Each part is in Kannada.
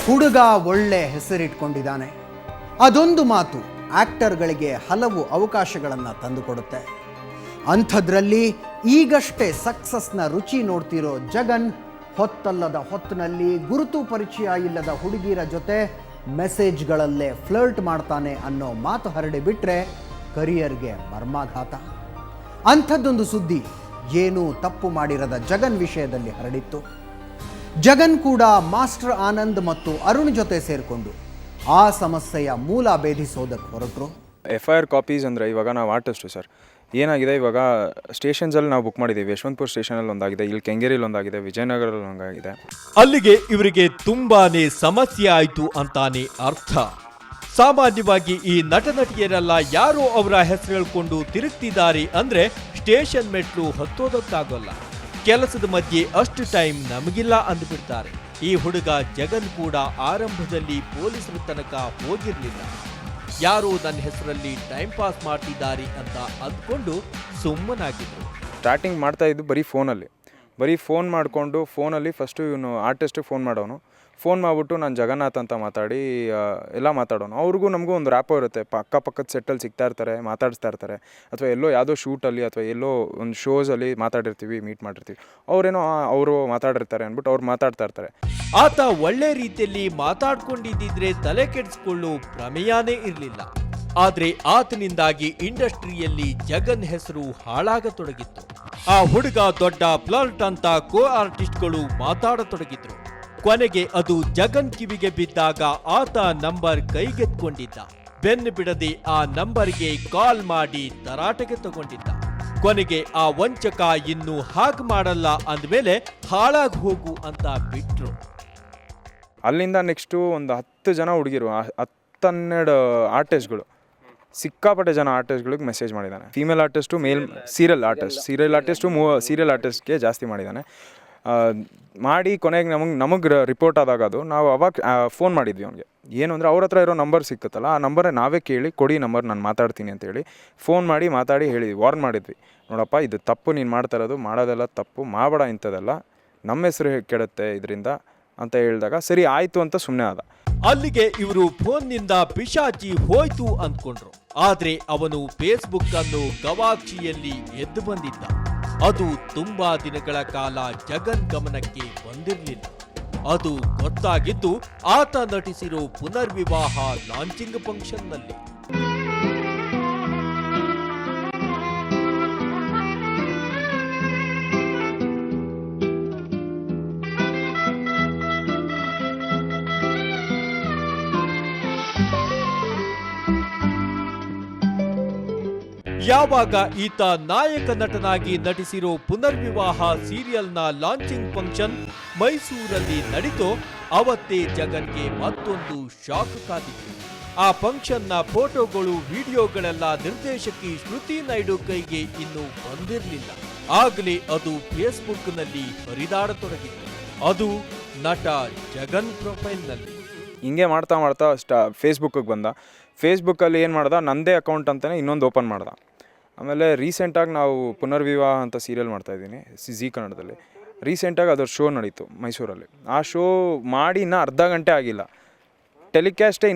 ಹುಡುಗ ಒಳ್ಳೆ ಹೆಸರಿಟ್ಕೊಂಡಿದ್ದಾನೆ. ಅದೊಂದು ಮಾತು ಆಕ್ಟರ್ಗಳಿಗೆ ಹಲವು ಅವಕಾಶಗಳನ್ನು ತಂದುಕೊಡುತ್ತೆ. ಅಂಥದ್ರಲ್ಲಿ ಈಗಷ್ಟೇ ಸಕ್ಸಸ್ನ ರುಚಿ ನೋಡ್ತಿರೋ ಜಗನ್ ಹೊತ್ತಲ್ಲದ ಹೊತ್ತಿನಲ್ಲಿ ಗುರುತು ಪರಿಚಯ ಇಲ್ಲದ ಹುಡುಗಿಯರ ಜೊತೆ ಮೆಸೇಜ್ಗಳಲ್ಲೇ ಫ್ಲರ್ಟ್ ಮಾಡ್ತಾನೆ ಅನ್ನೋ ಮಾತು ಹರಡಿಬಿಟ್ರೆ ಕರಿಯರ್ಗೆ ಮರ್ಮಾಘಾತ. ಅಂಥದ್ದೊಂದು ಸುದ್ದಿ ಏನೂ ತಪ್ಪು ಮಾಡಿರದ ಜಗನ್ ವಿಷಯದಲ್ಲಿ ಹರಡಿತ್ತು. ಜಗನ್ ಕೂಡ ಮಾಸ್ಟರ್ ಆನಂದ್ ಮತ್ತು ಅರುಣ್ ಜೊತೆ ಸೇರಿಕೊಂಡು ಆ ಸಮಸ್ಯೆಯ ಮೂಲ ಭೇದಿಸೋದಕ್ಕೆ ಹೊರಟರು. FIR ಕಾಪೀಸ್ ಅಂದರೆ ಇವಾಗ ನಾವು ಆರ್ಟಿಸ್ಟು ಸರ್, ಏನಾಗಿದೆ ಇವಾಗ ಸ್ಟೇಷನ್ಸಲ್ಲಿ ನಾವು ಬುಕ್ ಮಾಡಿದ್ದೀವಿ. ಯಶವಂತಪುರ ಸ್ಟೇಷನಲ್ಲಿ ಒಂದಾಗಿದೆ, ಇಲ್ಲಿ ಕೆಂಗೇರಿಯಲ್ಲಿ ಒಂದಾಗಿದೆ, ವಿಜಯನಗರಲ್ಲಿ ಒಂದಾಗಿದೆ. ಅಲ್ಲಿಗೆ ಇವರಿಗೆ ತುಂಬಾನೇ ಸಮಸ್ಯೆ ಆಯಿತು ಅಂತಾನೆ ಅರ್ಥ. ಸಾಮಾನ್ಯವಾಗಿ ಈ ನಟನಟಿಯರೆಲ್ಲ ಯಾರೋ ಅವರ ಹೆಸರು ಹೇಳ್ಕೊಂಡು ತಿರುಗ್ತಿದ್ದಾರೆ ಅಂದ್ರೆ ಸ್ಟೇಷನ್ ಮೆಟ್ಲು ಹತ್ತೋದಕ್ಕಾಗಲ್ಲ. ಕೆಲಸದ ಮಧ್ಯೆ ಅಷ್ಟು ಟೈಮ್ ನಮಗಿಲ್ಲ ಅಂದ್ಬಿಡ್ತಾರೆ. ಈ ಹುಡುಗ ಜಗನ್ ಕೂಡ ಆರಂಭದಲ್ಲಿ ಪೊಲೀಸರ ತನಕ ಹೋಗಿರ್ಲಿಲ್ಲ. ಯಾರೋ ನನ್ನ ಹೆಸರಲ್ಲಿ ಟೈಮ್ ಪಾಸ್ ಮಾಡ್ತಿದ್ದಾರೆ ಅಂತ ಅಂದ್ಕೊಂಡು ಸುಮ್ಮನಾಗಿದ್ರು. ಸ್ಟಾರ್ಟಿಂಗ್ ಮಾಡ್ತಾ ಇದ್ದು ಬರೀ ಫೋನ್ ಮಾಡಿಕೊಂಡು ಫೋನಲ್ಲಿ ಫಸ್ಟು ಇವನು ಆರ್ಟಿಸ್ಟಿಗೆ ಫೋನ್ ಮಾಡೋನು. ಫೋನ್ ಮಾಡಿಬಿಟ್ಟು ನಾನು ಜಗನ್ನಾಥ್ ಅಂತ ಮಾತಾಡಿ ಎಲ್ಲ ಮಾತಾಡೋನು. ಅವ್ರಿಗೂ ನಮಗೂ ಒಂದು ರ್ಯಾಪೋ ಇರುತ್ತೆ. ಅಕ್ಕಪಕ್ಕದ ಸೆಟ್ಟಲ್ಲಿ ಸಿಗ್ತಾ ಇರ್ತಾರೆ, ಮಾತಾಡಿಸ್ತಾ ಇರ್ತಾರೆ, ಅಥವಾ ಎಲ್ಲೋ ಯಾವುದೋ ಶೂಟಲ್ಲಿ ಅಥವಾ ಎಲ್ಲೋ ಒಂದು ಶೋಸಲ್ಲಿ ಮಾತಾಡಿರ್ತೀವಿ, ಮೀಟ್ ಮಾಡಿರ್ತೀವಿ. ಅವರೇನೋ ಅವರು ಮಾತಾಡಿರ್ತಾರೆ ಅಂದ್ಬಿಟ್ಟು ಅವ್ರು ಮಾತಾಡ್ತಾ ಇರ್ತಾರೆ. ಆತ ಒಳ್ಳೆ ರೀತಿಯಲ್ಲಿ ಮಾತಾಡ್ಕೊಂಡಿದ್ದಿದ್ರೆ ತಲೆ ಕೆಡಿಸ್ಕೊಳ್ಳೋ ಪ್ರಮೇಯನೇ ಇರಲಿಲ್ಲ. ಆದ್ರೆ ಆತನಿಂದಾಗಿ ಇಂಡಸ್ಟ್ರಿಯಲ್ಲಿ ಜಗನ್ ಹೆಸರು ಹಾಳಾಗತೊಡಗಿತ್ತು. ಆ ಹುಡುಗ ದೊಡ್ಡ ಫ್ಲರ್ಟ್ ಅಂತ ಕೋ ಆರ್ಟಿಸ್ಟ್ಗಳು ಮಾತಾಡತೊಡಗಿದ್ರು. ಕೊನೆಗೆ ಅದು ಜಗನ್ ಕಿವಿಗೆ ಬಿದ್ದಾಗ ಆತ ನಂಬರ್ ಕೈಗೆತ್ಕೊಂಡಿದ್ದ. ಬೆನ್ನು ಬಿಡದೆ ಆ ನಂಬರ್ಗೆ ಕಾಲ್ ಮಾಡಿ ತರಾಟೆಗೆ ತಗೊಂಡಿದ್ದ. ಕೊನೆಗೆ ಆ ವಂಚಕ ಇನ್ನು ಹಾಗೆ ಮಾಡಲ್ಲ ಅಂದಮೇಲೆ ಹಾಳಾಗಿ ಹೋಗು ಅಂತ ಬಿಟ್ರು. ಅಲ್ಲಿಂದ ನೆಕ್ಸ್ಟು ಒಂದು 10 ಜನ ಹುಡುಗಿರು, 10-12 ಆರ್ಟಿಸ್ಟ್ಗಳು, ಸಿಕ್ಕಾಪಟ್ಟೆ ಜನ ಆರ್ಟಿಸ್ಟ್ಗಳಿಗೆ ಮೆಸೇಜ್ ಮಾಡಿದ್ದಾನೆ. ಫೀಮೇಲ್ ಆರ್ಟಿಸ್ಟು, ಮೇಲ್ ಸೀರಿಯಲ್ ಆರ್ಟಿಸ್ಟ್ಗೆ ಜಾಸ್ತಿ ಮಾಡಿದ್ದಾನೆ. ಮಾಡಿ ಕೊನೆಗೆ ನಮಗೆ ರಿಪೋರ್ಟ್ ಆದಾಗ ಅದು ನಾವು ಅವಾಗ ಫೋನ್ ಮಾಡಿದ್ವಿ ಅವನಿಗೆ. ಏನು ಅಂದರೆ ಅವ್ರ ಹತ್ರ ಇರೋ ನಂಬರ್ ಸಿಕ್ಕತ್ತಲ್ಲ, ಆ ನಂಬರೇ ನಾವೇ ಕೇಳಿ ಕೊಡಿ ನಂಬರ್, ನಾನು ಮಾತಾಡ್ತೀನಿ ಅಂತೇಳಿ ಫೋನ್ ಮಾತಾಡಿ ಹೇಳಿದ್ವಿ, ವಾರ್ನ್ ಮಾಡಿದ್ವಿ. ನೋಡಪ್ಪ, ಇದು ತಪ್ಪು, ನೀನು ಮಾಡ್ತಾ ಇರೋದು, ಮಾಡೋದೆಲ್ಲ ತಪ್ಪು, ಮಾಡಬೇಡ ಇಂಥದ್ದೆಲ್ಲ, ನಮ್ಮ ಹೆಸರು ಕೆಡುತ್ತೆ ಇದರಿಂದ ಅಂತ ಹೇಳಿದಾಗ ಸರಿ ಆಯಿತು ಅಂತ ಸುಮ್ಮನೆ ಆದ. ಅಲ್ಲಿಗೆ ಇವರು ಫೋನ್ನಿಂದ ಪಿಶಾಚಿ ಹೋಯ್ತು ಅಂದ್ಕೊಂಡ್ರು. ಆದ್ರೆ ಅವನು ಫೇಸ್ಬುಕ್ ಅನ್ನು ಗವಾಕ್ಷಿಯಲ್ಲಿ ಎದ್ದು ಬಂದಿದ್ದ. ಅದು ತುಂಬಾ ದಿನಗಳ ಕಾಲ ಜಗನ್ ಗಮನಕ್ಕೆ ಬಂದಿರಲಿಲ್ಲ. ಅದು ಗೊತ್ತಾಗಿದ್ದು ಆತ ನಟಿಸಿರೋ ಪುನರ್ವಿವಾಹ ಲಾಂಚಿಂಗ್ ಫಂಕ್ಷನ್ನಲ್ಲಿ. ಯಾವಾಗ ಈತ ನಾಯಕ ನಟನಾಗಿ ನಟಿಸಿರೋ ಪುನರ್ವಿವಾಹ ಸೀರಿಯಲ್ನ ಲಾಂಚಿಂಗ್ ಫಂಕ್ಷನ್ ಮೈಸೂರಲ್ಲಿ ನಡೀತೋ ಅವತ್ತೇ ಜಗನ್ಗೆ ಮತ್ತೊಂದು ಶಾಕ್ ಕಾದಿತ್ತು. ಆ ಫಂಕ್ಷನ್ನ ಫೋಟೋಗಳು, ವಿಡಿಯೋಗಳೆಲ್ಲ ನಿರ್ದೇಶಕಿ ಶ್ರುತಿ ನಾಯ್ಡು ಕೈಗೆ ಇನ್ನೂ ಬಂದಿರಲಿಲ್ಲ. ಆಗಲೇ ಅದು ಫೇಸ್ಬುಕ್ನಲ್ಲಿ ಹರಿದಾಡತೊಡಗಿತ್ತು. ಅದು ನಟ ಜಗನ್ ಪ್ರೊಫೈಲ್ನಲ್ಲಿ. ಹಿಂಗೆ ಮಾಡ್ತಾ ಫೇಸ್ಬುಕ್ಕಿಗೆ ಬಂದ. ಫೇಸ್ಬುಕ್ಕಲ್ಲಿ ಏನು ಮಾಡ್ದ, ನಂದೇ ಅಕೌಂಟ್ ಅಂತಲೇ ಇನ್ನೊಂದು ಓಪನ್ ಮಾಡ್ದ. ಆಮೇಲೆ ರೀಸೆಂಟಾಗಿ ನಾವು ಪುನರ್ವಿವಾಹ ಅಂತ ಸೀರಿಯಲ್ ಮಾಡ್ತಾಯಿದ್ದೀನಿ ಜೀ ಕನ್ನಡದಲ್ಲಿ. ರೀಸೆಂಟಾಗಿ ಅದರ ಶೋ ನಡೀತು ಮೈಸೂರಲ್ಲಿ. ಆ ಶೋ ಮಾಡಿ ಇನ್ನೂ ಅರ್ಧ ಗಂಟೆ ಆಗಿಲ್ಲ, ಟೆಲಿಕ್ಯಾಸ್ಟೇ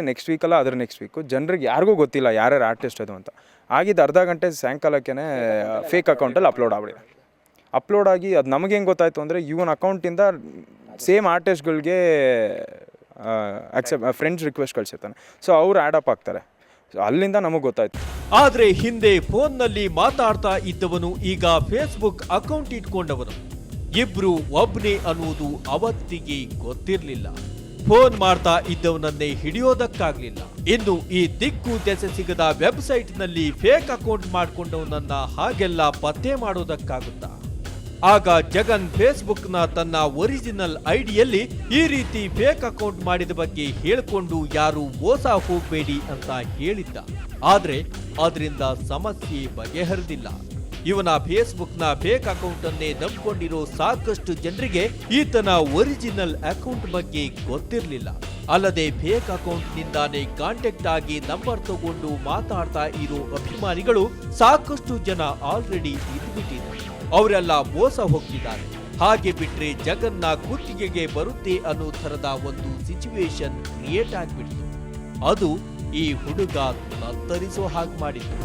ನೆಕ್ಸ್ಟ್ ವೀಕಲ್ಲ, ಅದರ ನೆಕ್ಸ್ಟ್ ವೀಕು. ಜನರಿಗೆ ಯಾರಿಗೂ ಗೊತ್ತಿಲ್ಲ ಯಾರ್ಯಾರು ಆರ್ಟಿಸ್ಟ್ ಅದು ಅಂತ. ಆಗಿದ್ದು ಅರ್ಧ ಗಂಟೆ ಸಾಯಂಕಾಲಕ್ಕೆ ಫೇಕ್ ಅಕೌಂಟಲ್ಲಿ ಅಪ್ಲೋಡ್ ಆಗಿ ಅದು ನಮಗೆ ಹೆಂಗೆ ಗೊತ್ತಾಯಿತು ಅಂದರೆ ಇವನ ಅಕೌಂಟಿಂದ ಸೇಮ್ ಆರ್ಟಿಸ್ಟ್ಗಳಿಗೆ ಫ್ರೆಂಡ್ಸ್ ರಿಕ್ವೆಸ್ಟ್ ಕಳಿಸಿರ್ತಾನೆ. ಸೊ ಅವ್ರು ಆ್ಯಡ್ ಅಪ್ ಆಗ್ತಾರೆ. ಅಲ್ಲಿಂದ ನಮಗೆ ಗೊತ್ತಾಯ್ತು. ಆದ್ರೆ ಹಿಂದೆ ಫೋನ್ನಲ್ಲಿ ಮಾತಾಡ್ತಾ ಇದ್ದವನು ಈಗ ಫೇಸ್ಬುಕ್ ಅಕೌಂಟ್ ಇಟ್ಕೊಂಡವನು. ಇಬ್ರು ಒಬ್ನೇ ಅನ್ನುವುದು ಅವತ್ತಿಗೆ ಗೊತ್ತಿರಲಿಲ್ಲ. ಫೋನ್ ಮಾಡ್ತಾ ಇದ್ದವನನ್ನೇ ಹಿಡಿಯೋದಕ್ಕಾಗ್ಲಿಲ್ಲ. ಇನ್ನು ಈ ದಿಕ್ಕು ದೆಸೆ ಸಿಗದ ವೆಬ್ಸೈಟ್ನಲ್ಲಿ ಫೇಕ್ ಅಕೌಂಟ್ ಮಾಡ್ಕೊಂಡವನನ್ನ ಹಾಗೆಲ್ಲ ಪತ್ತೆ ಮಾಡೋದಕ್ಕಾಗುತ್ತಾ? ಆಗ ಜಗನ್ ಫೇಸ್ಬುಕ್ನ ತನ್ನ ಒರಿಜಿನಲ್ ಐಡಿಯಲ್ಲಿ ಈ ರೀತಿ ಫೇಕ್ ಅಕೌಂಟ್ ಮಾಡಿದ ಬಗ್ಗೆ ಹೇಳಿಕೊಂಡು ಯಾರು ಮೋಸ ಹೋಗಬೇಡಿ ಅಂತ ಹೇಳಿದ್ದ. ಆದ್ರೆ ಅದರಿಂದ ಸಮಸ್ಯೆ ಬಗೆಹರಿದಿಲ್ಲ. ಇವನ ಫೇಸ್ಬುಕ್ನ ಫೇಕ್ ಅಕೌಂಟ್ ಅನ್ನೇ ನಂಬಿಕೊಂಡಿರೋ ಸಾಕಷ್ಟು ಜನರಿಗೆ ಈತನ ಒರಿಜಿನಲ್ ಅಕೌಂಟ್ ಬಗ್ಗೆ ಗೊತ್ತಿರಲಿಲ್ಲ. ಅಲ್ಲದೆ ಫೇಕ್ ಅಕೌಂಟ್ ನಿಂದಾನೇ ಕಾಂಟ್ಯಾಕ್ಟ್ ಆಗಿ ನಂಬರ್ ತಗೊಂಡು ಮಾತಾಡ್ತಾ ಇರೋ ಅಭಿಮಾನಿಗಳು ಸಾಕಷ್ಟು ಜನ ಆಲ್ರೆಡಿ ಇದ್ಬಿಟ್ಟಿದ್ದಾರೆ. ಅವರೆಲ್ಲ ಮೋಸ ಹೋಗ್ತಿದ್ದಾರೆ. ಹಾಗೆ ಬಿಟ್ರೆ ಜಗನ್ನ ಕುತ್ತಿಗೆಗೆ ಬರುತ್ತೆ ಅನ್ನೋ ಥರದ ಒಂದು ಸಿಚುವೇಶನ್ ಕ್ರಿಯೇಟ್ ಆಗ್ಬಿಡ್ತು. ಅದು ಈ ಹುಡುಗ ತತ್ತರಿಸೋ ಹಾಗೆ ಮಾಡಿತು.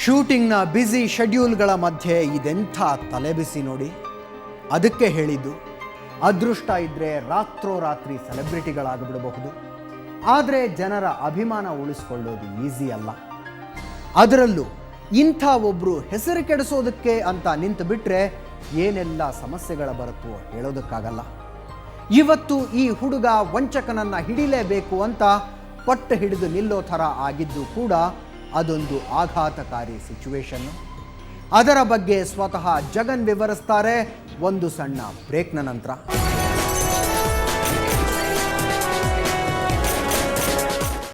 ಶೂಟಿಂಗ್ನ ಬ್ಯುಸಿ ಶೆಡ್ಯೂಲ್ಗಳ ಮಧ್ಯೆ ಇದೆಂಥ ತಲೆಬಿಸಿ ನೋಡಿ. ಅದಕ್ಕೆ ಹೇಳಿದ್ದು, ಅದೃಷ್ಟ ಇದ್ದರೆ ರಾತ್ರೋರಾತ್ರಿ ಸೆಲೆಬ್ರಿಟಿಗಳಾಗಿಬಿಡಬಹುದು, ಆದರೆ ಜನರ ಅಭಿಮಾನ ಉಳಿಸ್ಕೊಳ್ಳೋದು ಈಸಿ ಅಲ್ಲ. ಅದರಲ್ಲೂ ಇಂಥ ಒಬ್ಬರು ಹೆಸರು ಕೆಡಿಸೋದಕ್ಕೆ ಅಂತ ನಿಂತು ಬಿಟ್ಟರೆ ಏನೆಲ್ಲ ಸಮಸ್ಯೆಗಳ ಬರುತ್ತೋ ಹೇಳೋದಕ್ಕಾಗಲ್ಲ. ಇವತ್ತು ಈ ಹುಡುಗ ವಂಚಕನನ್ನು ಹಿಡಿಲೇಬೇಕು ಅಂತ ಪಟ್ಟು ಹಿಡಿದು ನಿಲ್ಲೋ ಥರ ಆಗಿದ್ದು ಕೂಡ ಅದೊಂದು ಆಘಾತಕಾರಿ ಸಿಚುವೇಶನ್ನು. ಅದರ ಬಗ್ಗೆ ಸ್ವತಃ ಜಗನ್ ವಿವರಿಸ್ತಾರೆ ಒಂದು ಸಣ್ಣ ಬ್ರೇಕ್ನ ನಂತರ.